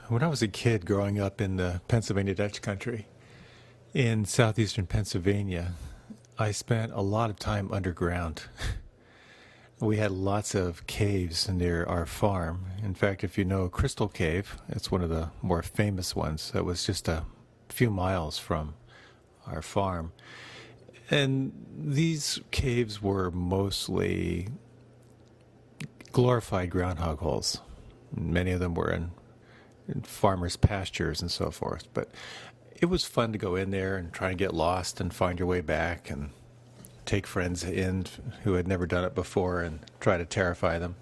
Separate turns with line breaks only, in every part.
When I was a kid growing up in the Pennsylvania Dutch country, in southeastern Pennsylvania, I spent a lot of time underground. We had lots of caves near our farm. In fact, if you know Crystal Cave, it's one of the more famous ones. That was just a few miles from our farm. And these caves were mostly glorified groundhog holes. Many of them were in farmers' pastures and so forth. But it was fun to go in there and try and get lost and find your way back and take friends in who had never done it before and try to terrify them.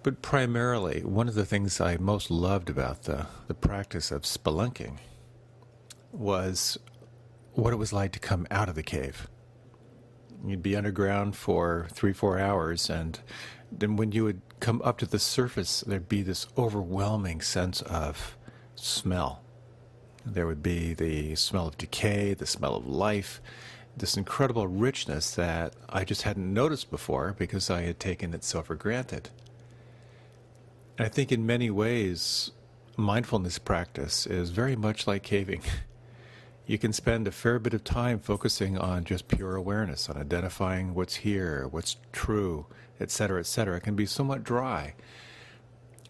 But primarily, one of the things I most loved about the practice of spelunking was what it was like to come out of the cave. You'd be underground for 3-4 hours, and then when you would come up to the surface, there'd be this overwhelming sense of smell. There would be the smell of decay, the smell of life, this incredible richness that I just hadn't noticed before because I had taken it so for granted. And I think in many ways, mindfulness practice is very much like caving. You can spend a fair bit of time focusing on just pure awareness, on identifying what's here, what's true, etc., etc. It can be somewhat dry.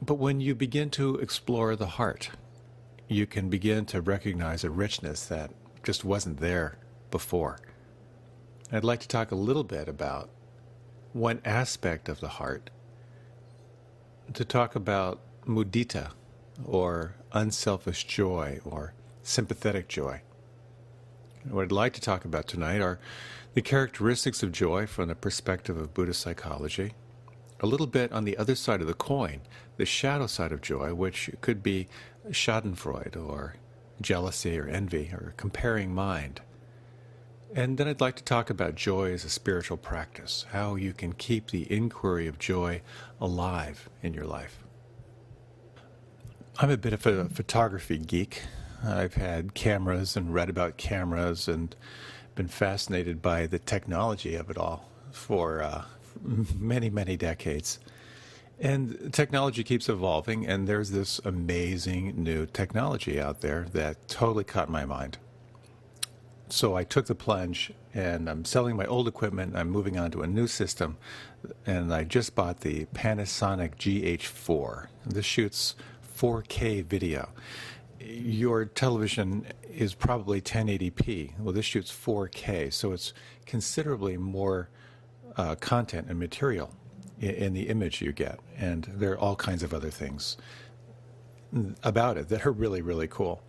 But when you begin to explore the heart, you can begin to recognize a richness that just wasn't there before. I'd like to talk a little bit about one aspect of the heart, to talk about mudita, or unselfish joy, or sympathetic joy. What I'd like to talk about tonight are the characteristics of joy from the perspective of Buddhist psychology, a little bit on the other side of the coin, the shadow side of joy, which could be schadenfreude, or jealousy, or envy, or comparing mind. And then I'd like to talk about joy as a spiritual practice, how you can keep the inquiry of joy alive in your life. I'm a bit of a photography geek. I've had cameras and read about cameras and been fascinated by the technology of it all for many, many decades. And technology keeps evolving, and there's this amazing new technology out there that totally caught my mind. So I took the plunge, and I'm selling my old equipment. I'm moving on to a new system, and I just bought the Panasonic GH4. This shoots 4K video. Your television is probably 1080p. Well, this shoots 4K, so it's considerably more content and material in the image you get. And there are all kinds of other things about it that are really, really cool.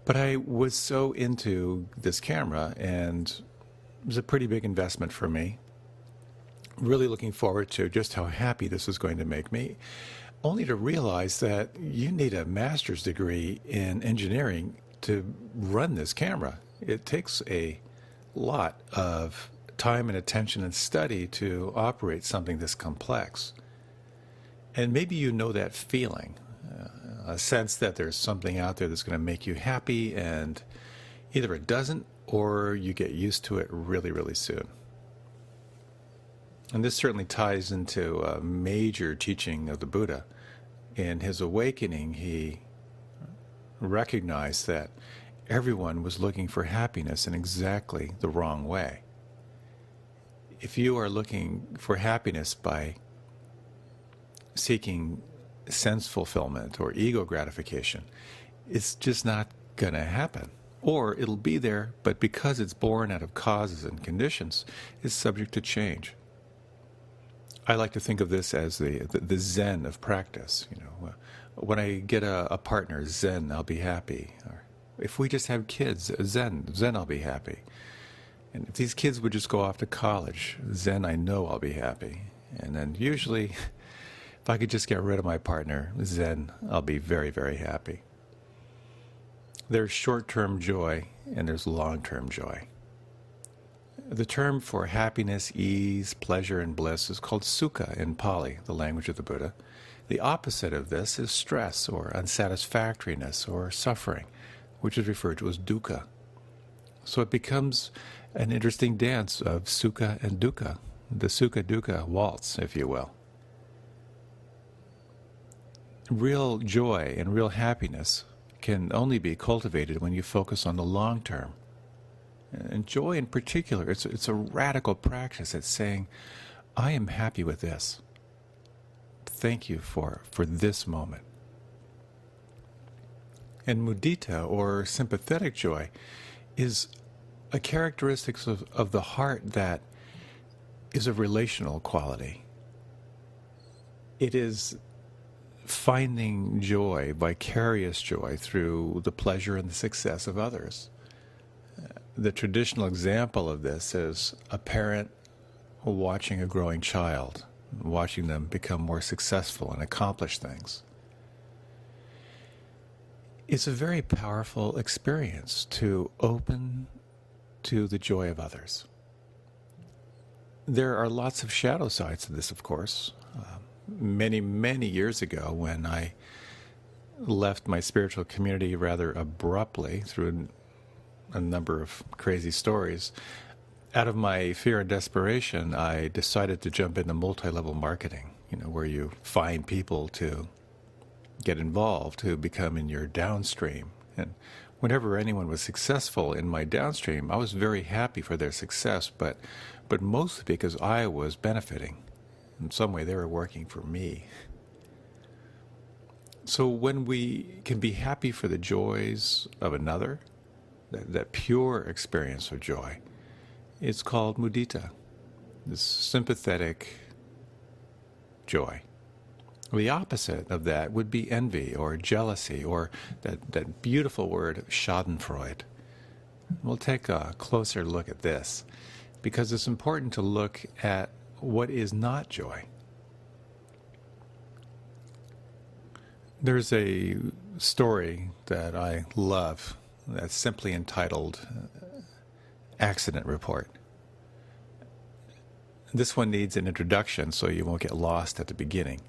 But I was so into this camera, and it was a pretty big investment for me. Really looking forward to just how happy this was going to make me, only to realize that you need a master's degree in engineering to run this camera. It takes a lot of time and attention and study to operate something this complex. And maybe you know that feeling. A sense that there's something out there that's going to make you happy, and either it doesn't or you get used to it really, really soon. And this certainly ties into a major teaching of the Buddha. In his awakening, he recognized that everyone was looking for happiness in exactly the wrong way. If you are looking for happiness by seeking sense fulfillment or ego gratification, it's just not going to happen. Or it'll be there, but because it's born out of causes and conditions, it's subject to change. I like to think of this as the Zen of practice. You know, when I get a partner, Zen, I'll be happy. Or if we just have kids, Zen, I'll be happy. And if these kids would just go off to college, Zen, I know I'll be happy. And then usually, if I could just get rid of my partner, Zen, I'll be very, very happy. There's short-term joy and there's long-term joy. The term for happiness, ease, pleasure, and bliss is called sukha in Pali, the language of the Buddha. The opposite of this is stress or unsatisfactoriness or suffering, which is referred to as dukkha. So it becomes an interesting dance of sukha and dukkha, the sukha-dukkha waltz, if you will. Real joy and real happiness can only be cultivated when you focus on the long term. And joy in particular, it's a radical practice. It's saying, I am happy with this. Thank you for this moment. And mudita, or sympathetic joy, is a characteristic of the heart that is a relational quality. It is finding joy, vicarious joy, through the pleasure and the success of others. The traditional example of this is a parent watching a growing child, watching them become more successful and accomplish things. It's a very powerful experience to open to the joy of others. There are lots of shadow sides to this, of course. Many, many years ago, when I left my spiritual community rather abruptly through a number of crazy stories, out of my fear and desperation, I decided to jump into multi-level marketing, where you find people to get involved who become in your downstream. And whenever anyone was successful in my downstream, I was very happy for their success, but mostly because I was benefiting. In some way, they were working for me. So when we can be happy for the joys of another, that pure experience of joy, it's called mudita, this sympathetic joy. The opposite of that would be envy or jealousy, or that beautiful word, schadenfreude. We'll take a closer look at this, because it's important to look at what is not joy. There's a story that I love that's simply entitled Accident Report. This one needs an introduction so you won't get lost at the beginning.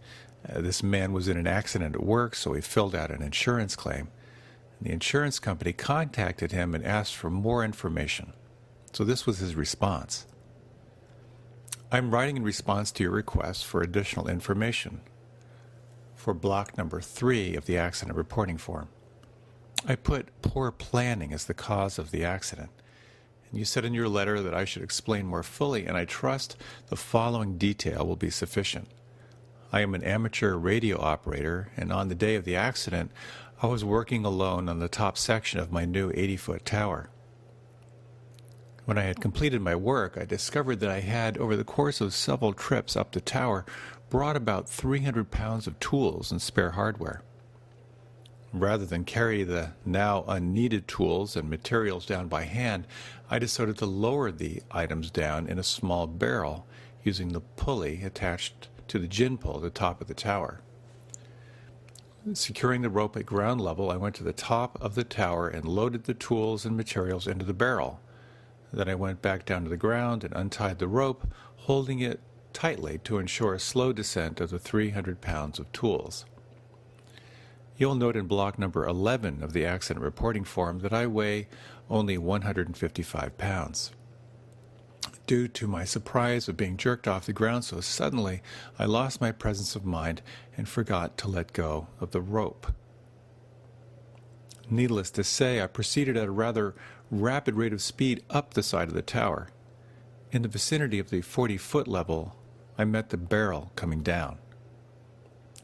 This man was in an accident at work, so he filled out an insurance claim. The insurance company contacted him and asked for more information. So this was his response. I'm writing in response to your request for additional information for block number 3 of the accident reporting form. I put poor planning as the cause of the accident. And you said in your letter that I should explain more fully, and I trust the following detail will be sufficient. I am an amateur radio operator, and on the day of the accident, I was working alone on the top section of my new 80-foot tower. When I had completed my work, I discovered that I had, over the course of several trips up the tower, brought about 300 pounds of tools and spare hardware. Rather than carry the now unneeded tools and materials down by hand, I decided to lower the items down in a small barrel using the pulley attached to the gin pole at the top of the tower. Securing the rope at ground level, I went to the top of the tower and loaded the tools and materials into the barrel. Then I went back down to the ground and untied the rope, holding it tightly to ensure a slow descent of the 300 pounds of tools. You'll note in block number 11 of the accident reporting form that I weigh only 155 pounds. Due to my surprise of being jerked off the ground so suddenly, I lost my presence of mind and forgot to let go of the rope. Needless to say, I proceeded at a rather rapid rate of speed up the side of the tower. In the vicinity of the 40-foot level, I met the barrel coming down.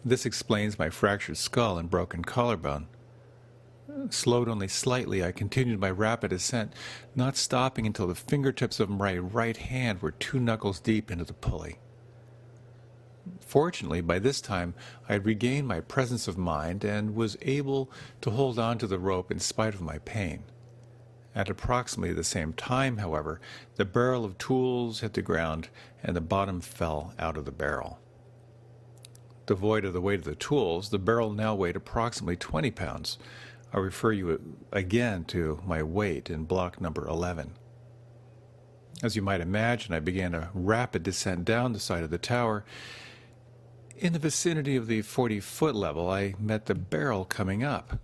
This explains my fractured skull and broken collarbone. Slowed only slightly, I continued my rapid ascent, not stopping until the fingertips of my right hand were 2 knuckles deep into the pulley. Fortunately, by this time, I had regained my presence of mind and was able to hold on to the rope in spite of my pain. At approximately the same time, however, the barrel of tools hit the ground and the bottom fell out of the barrel. Devoid of the weight of the tools, the barrel now weighed approximately 20 pounds. I refer you again to my weight in block number 11. As you might imagine, I began a rapid descent down the side of the tower. In the vicinity of the 40-foot level, I met the barrel coming up.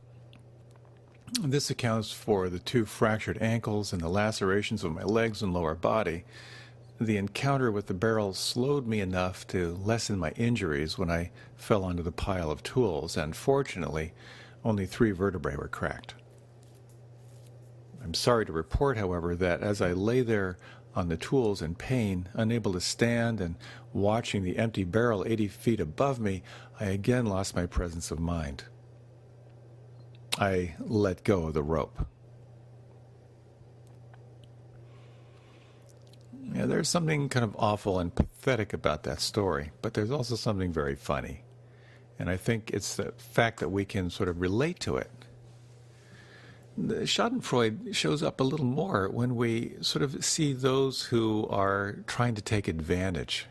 This accounts for the 2 fractured ankles and the lacerations of my legs and lower body. the encounter with the barrel slowed me enough to lessen my injuries when I fell onto the pile of tools, and fortunately, only 3 vertebrae were cracked. I'm sorry to report, however, that as I lay there on the tools in pain, unable to stand, and watching the empty barrel 80 feet above me, I again lost my presence of mind. I let go of the rope. Yeah, there's something kind of awful and pathetic about that story, but there's also something very funny. And I think it's the fact that we can sort of relate to it. The Schadenfreude shows up a little more when we sort of see those who are trying to take advantage,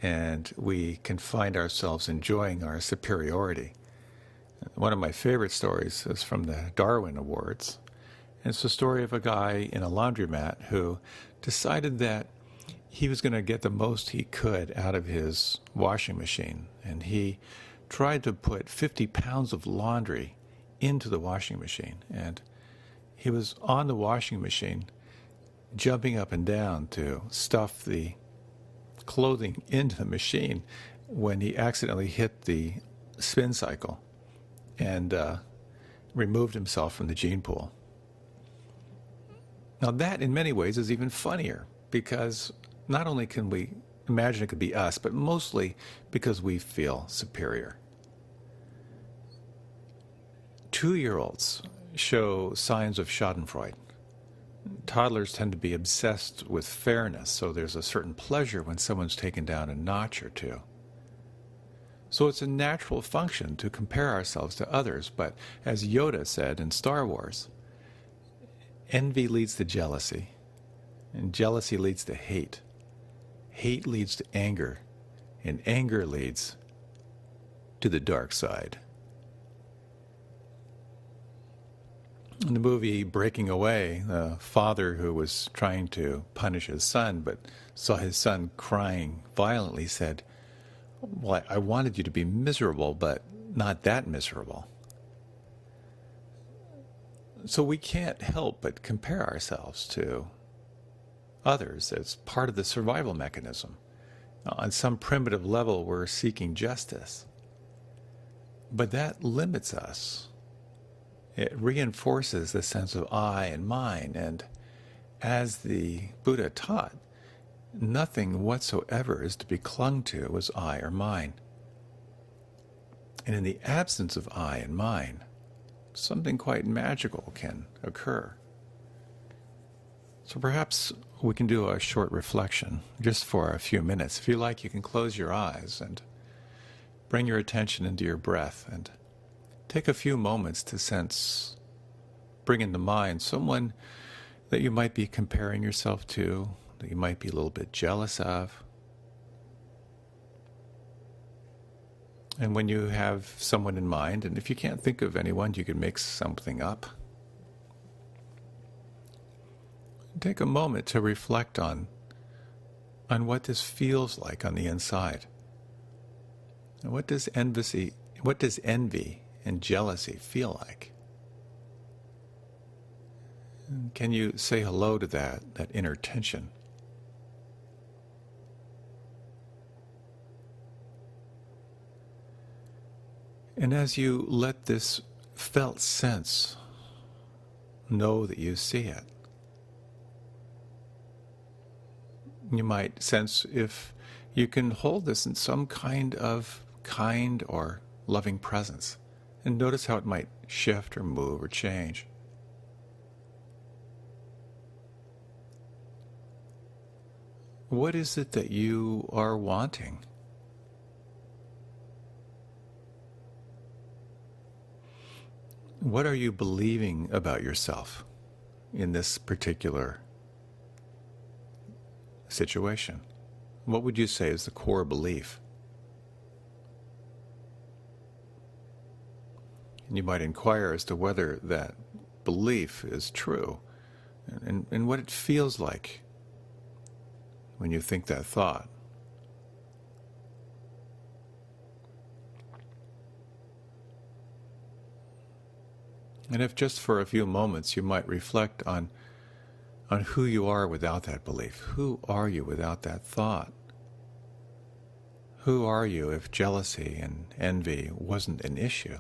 and we can find ourselves enjoying our superiority. One of my favorite stories is from the Darwin Awards. It's the story of a guy in a laundromat who decided that he was going to get the most he could out of his washing machine. And he tried to put 50 pounds of laundry into the washing machine. And he was on the washing machine, jumping up and down to stuff the clothing into the machine when he accidentally hit the spin cycle and removed himself from the gene pool. Now that, in many ways, is even funnier, because not only can we imagine it could be us, but mostly because we feel superior. 2-year-olds show signs of Schadenfreude. Toddlers tend to be obsessed with fairness, so there's a certain pleasure when someone's taken down a notch or two. So it's a natural function to compare ourselves to others, but as Yoda said in Star Wars, envy leads to jealousy, and jealousy leads to hate. Hate leads to anger, and anger leads to the dark side. In the movie Breaking Away, the father who was trying to punish his son but saw his son crying violently said, "Well, I wanted you to be miserable, but not that miserable." So we can't help but compare ourselves to others as part of the survival mechanism. On some primitive level, we're seeking justice. But that limits us. It reinforces the sense of I and mine, and as the Buddha taught, nothing whatsoever is to be clung to as I or mine. And in the absence of I and mine, something quite magical can occur. So perhaps we can do a short reflection, just for a few minutes. If you like, you can close your eyes and bring your attention into your breath and take a few moments to bring into mind someone that you might be comparing yourself to, that you might be a little bit jealous of. And when you have someone in mind, and if you can't think of anyone, you can make something up. Take a moment to reflect on what this feels like on the inside. And what does envy and jealousy feel like? And can you say hello to that inner tension? And as you let this felt sense know that you see it, you might sense if you can hold this in some kind or loving presence, and notice how it might shift or move or change. What is it that you are wanting? What are you believing about yourself in this particular situation? What would you say is the core belief? And you might inquire as to whether that belief is true and what it feels like when you think that thought. And if just for a few moments you might reflect on on who you are without that belief. Who are you without that thought? Who are you if jealousy and envy wasn't an issue?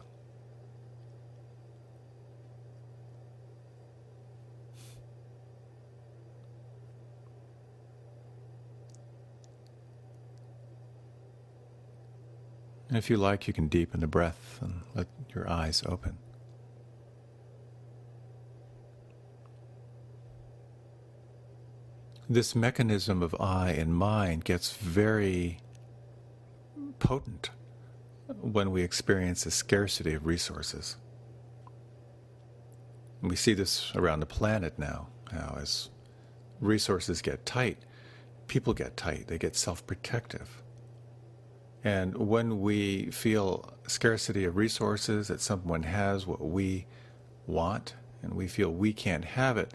And if you like, you can deepen the breath and let your eyes open. This mechanism of I and mind gets very potent when we experience a scarcity of resources. And we see this around the planet now, how as resources get tight, people get tight, they get self-protective. And when we feel scarcity of resources, that someone has what we want, and we feel we can't have it,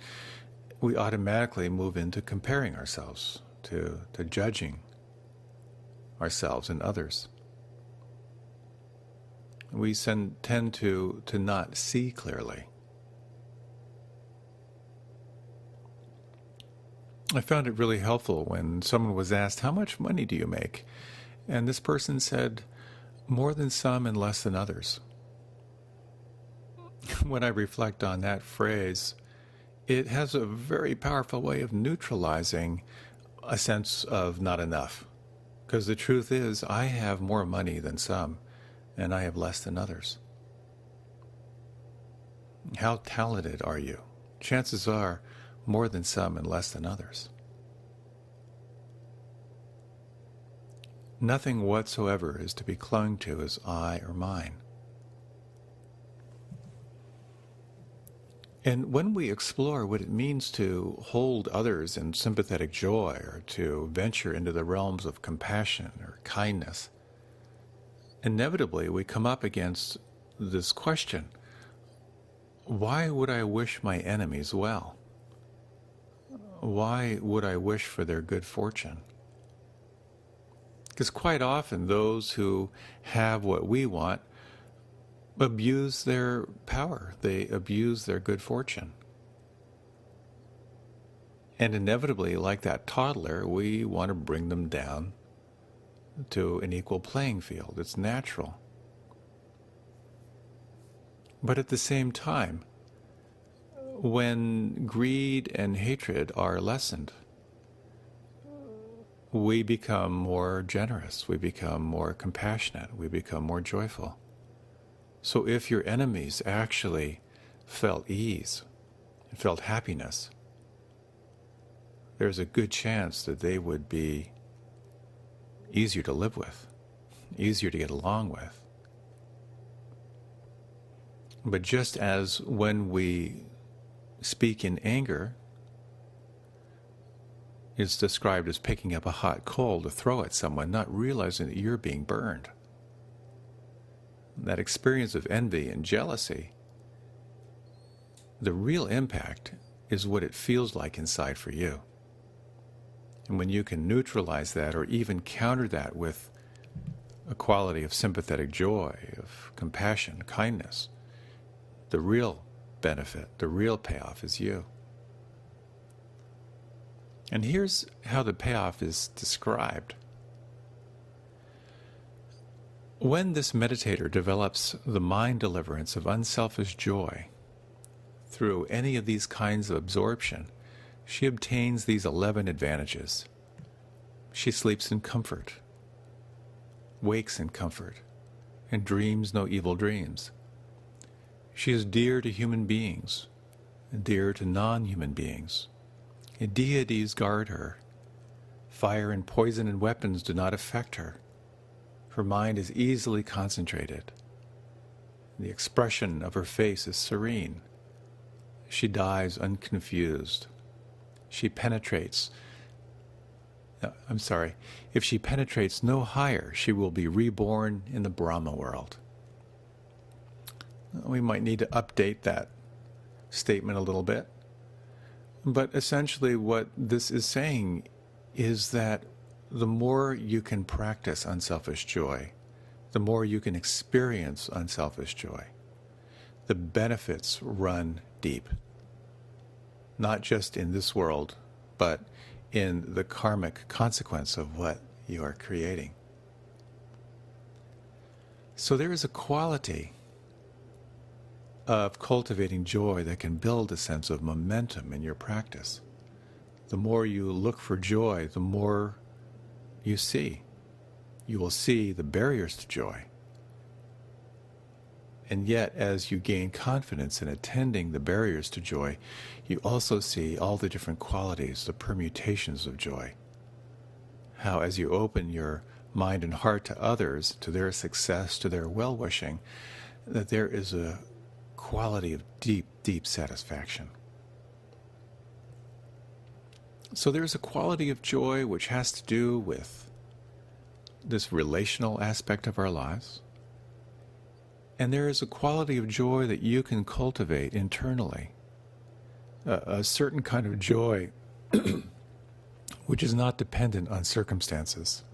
we automatically move into comparing ourselves, to judging ourselves and others. We tend to not see clearly. I found it really helpful when someone was asked, "How much money do you make?" And this person said, "More than some and less than others." When I reflect on that phrase, it has a very powerful way of neutralizing a sense of not enough. Because the truth is, I have more money than some, and I have less than others. How talented are you? Chances are, more than some and less than others. Nothing whatsoever is to be clung to as I or mine. And when we explore what it means to hold others in sympathetic joy, or to venture into the realms of compassion or kindness, inevitably we come up against this question: why would I wish my enemies well? Why would I wish for their good fortune? Because quite often those who have what we want abuse their power. They abuse their good fortune. And inevitably, like that toddler, we want to bring them down to an equal playing field. It's natural. But at the same time, when greed and hatred are lessened, we become more generous, we become more compassionate, we become more joyful. So if your enemies actually felt ease, felt happiness, there's a good chance that they would be easier to live with, easier to get along with. But just as when we speak in anger, it's described as picking up a hot coal to throw at someone, not realizing that you're being burned. That experience of envy and jealousy, the real impact is what it feels like inside for you. And when you can neutralize that, or even counter that with a quality of sympathetic joy, of compassion, kindness, the real benefit, the real payoff is you. And here's how the payoff is described. When this meditator develops the mind deliverance of unselfish joy through any of these kinds of absorption, she obtains these 11 advantages. She sleeps in comfort, wakes in comfort, and dreams no evil dreams. She is dear to human beings, and dear to non-human beings. And deities guard her. Fire and poison and weapons do not affect her. Her mind is easily concentrated. The expression of her face is serene. She dies unconfused. If she penetrates no higher, she will be reborn in the Brahma world. We might need to update that statement a little bit. But essentially what this is saying is that the more you can practice unselfish joy, the more you can experience unselfish joy, the benefits run deep. not just in this world, but in the karmic consequence of what you are creating. So there is a quality of cultivating joy that can build a sense of momentum in your practice. The more you look for joy, the more you see. You will see the barriers to joy. And yet, as you gain confidence in attending the barriers to joy, you also see all the different qualities, the permutations of joy. How as you open your mind and heart to others, to their success, to their well-wishing, that there is a quality of deep, deep satisfaction. So there's a quality of joy which has to do with this relational aspect of our lives. And there is a quality of joy that you can cultivate internally, a certain kind of joy which is not dependent on circumstances.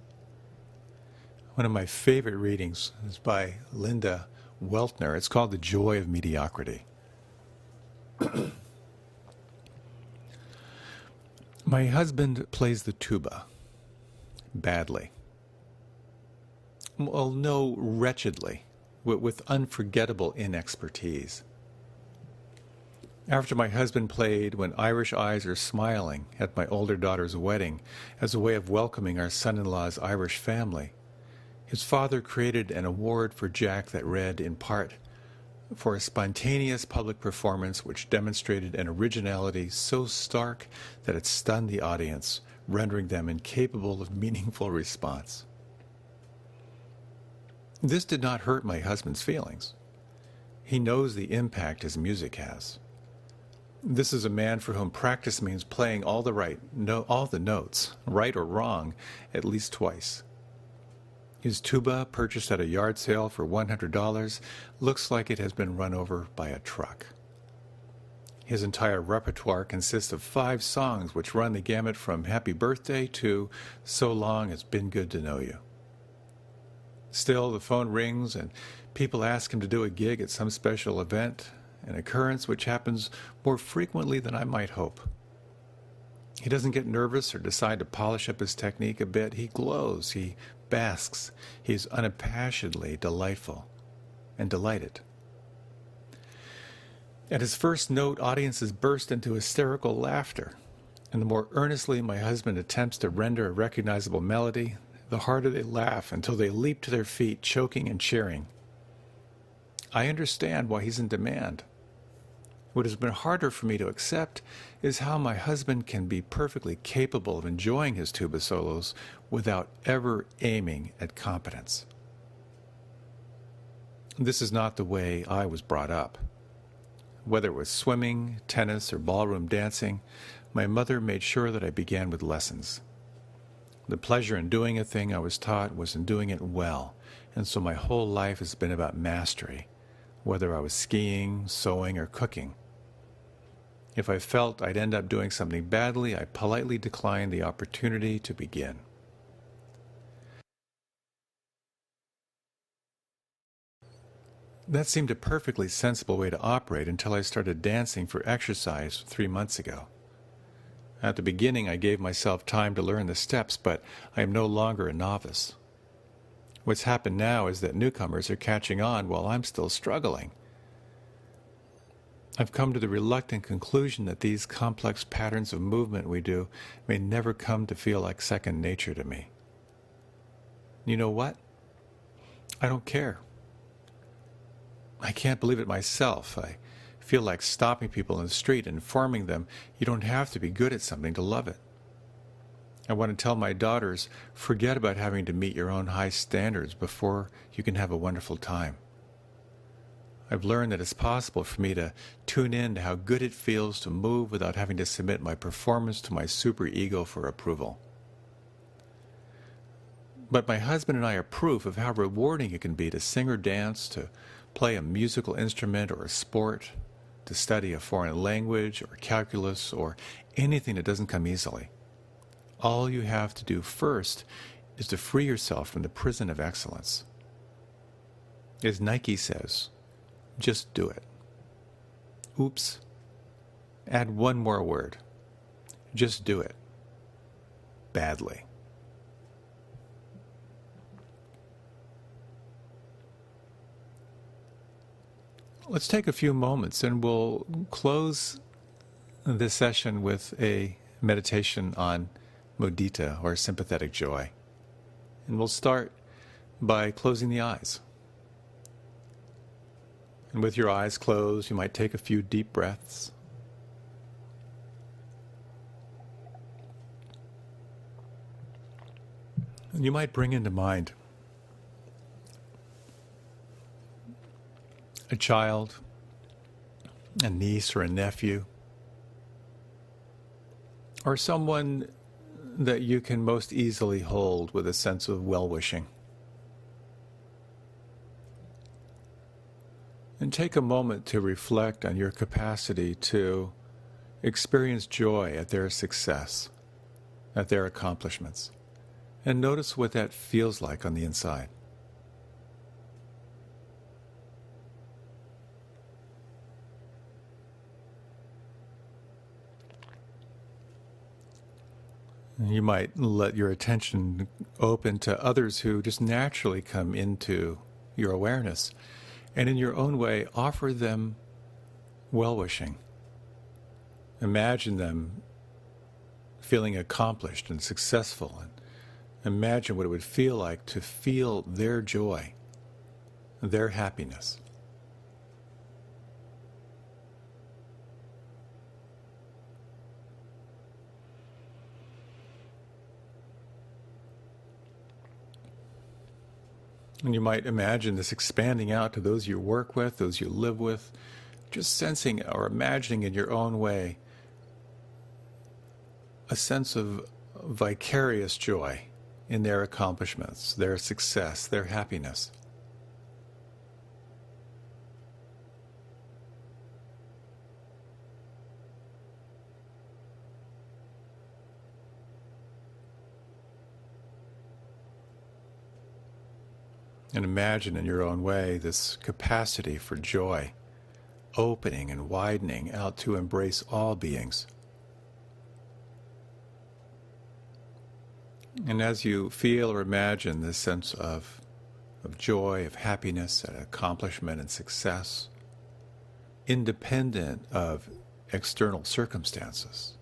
One of my favorite readings is by Linda Weltner. It's called The Joy of Mediocrity. My husband plays the tuba badly. Well, no, wretchedly, with unforgettable inexpertise. After my husband played When Irish Eyes Are Smiling at my older daughter's wedding as a way of welcoming our son-in-law's Irish family, his father created an award for Jack that read, in part, for a spontaneous public performance which demonstrated an originality so stark that it stunned the audience, rendering them incapable of meaningful response. This did not hurt my husband's feelings. He knows the impact his music has. This is a man for whom practice means playing all the notes, right or wrong, at least twice. His tuba, purchased at a yard sale for $100, looks like it has been run over by a truck. His entire repertoire consists of 5 songs which run the gamut from Happy Birthday to So Long It's Been Good to Know You. Still, the phone rings and people ask him to do a gig at some special event, an occurrence which happens more frequently than I might hope. He doesn't get nervous or decide to polish up his technique a bit. He glows, he basks, he's unabashedly delightful and delighted. At his first note, audiences burst into hysterical laughter, and the more earnestly my husband attempts to render a recognizable melody, the harder they laugh until they leap to their feet, choking and cheering. I understand why he's in demand. What has been harder for me to accept is how my husband can be perfectly capable of enjoying his tuba solos without ever aiming at competence. This is not the way I was brought up. Whether it was swimming, tennis, or ballroom dancing, my mother made sure that I began with lessons. The pleasure in doing a thing I was taught was in doing it well, and so my whole life has been about mastery, whether I was skiing, sewing, or cooking. If I felt I'd end up doing something badly, I politely declined the opportunity to begin. That seemed a perfectly sensible way to operate until I started dancing for exercise 3 months ago. At the beginning, I gave myself time to learn the steps, but I am no longer a novice. What's happened now is that newcomers are catching on while I'm still struggling. I've come to the reluctant conclusion that these complex patterns of movement we do may never come to feel like second nature to me. You know what? I don't care. I can't believe it myself. I feel like stopping people in the street and informing them you don't have to be good at something to love it. I want to tell my daughters, forget about having to meet your own high standards before you can have a wonderful time. I've learned that it's possible for me to tune in to how good it feels to move without having to submit my performance to my superego for approval. But my husband and I are proof of how rewarding it can be to sing or dance, to play a musical instrument or a sport, to study a foreign language or calculus or anything that doesn't come easily. All you have to do first is to free yourself from the prison of excellence. As Nike says, just do it. Oops, Add one more word. Just do it. Badly. Let's take a few moments and we'll close this session with a meditation on mudita, or sympathetic joy. And we'll start by closing the eyes. And with your eyes closed, you might take a few deep breaths. And you might bring into mind a child, a niece or a nephew, or someone that you can most easily hold with a sense of well-wishing. And take a moment to reflect on your capacity to experience joy at their success, at their accomplishments, and notice what that feels like on the inside. You might let your attention open to others who just naturally come into your awareness, and in your own way offer them well-wishing. Imagine them feeling accomplished and successful, and imagine what it would feel like to feel their joy, their happiness. And you might imagine this expanding out to those you work with, those you live with, just sensing or imagining in your own way a sense of vicarious joy in their accomplishments, their success, their happiness. And imagine in your own way this capacity for joy, opening and widening out to embrace all beings. And as you feel or imagine this sense of joy, of happiness, and accomplishment and success, independent of external circumstances,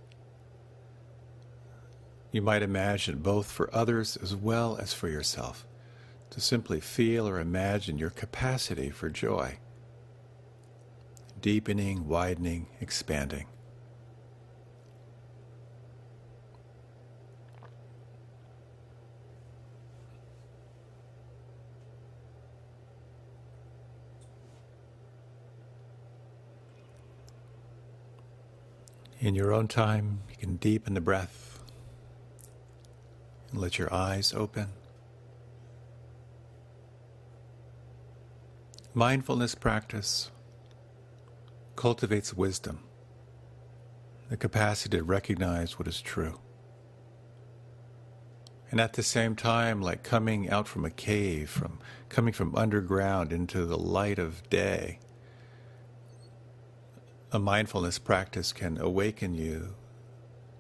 you might imagine both for others as well as for yourself, to simply feel or imagine your capacity for joy, deepening, widening, expanding. In your own time, you can deepen the breath and let your eyes open. Mindfulness practice cultivates wisdom, the capacity to recognize what is true. And at the same time, like coming out from a cave, coming from underground into the light of day, a mindfulness practice can awaken you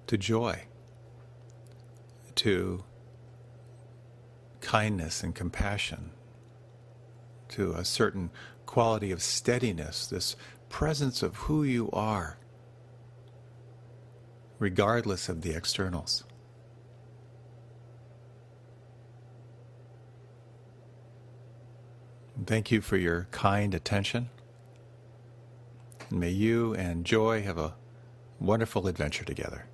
to joy, to kindness and compassion, to a certain quality of steadiness, this presence of who you are, regardless of the externals. Thank you for your kind attention, and may you and Joy have a wonderful adventure together.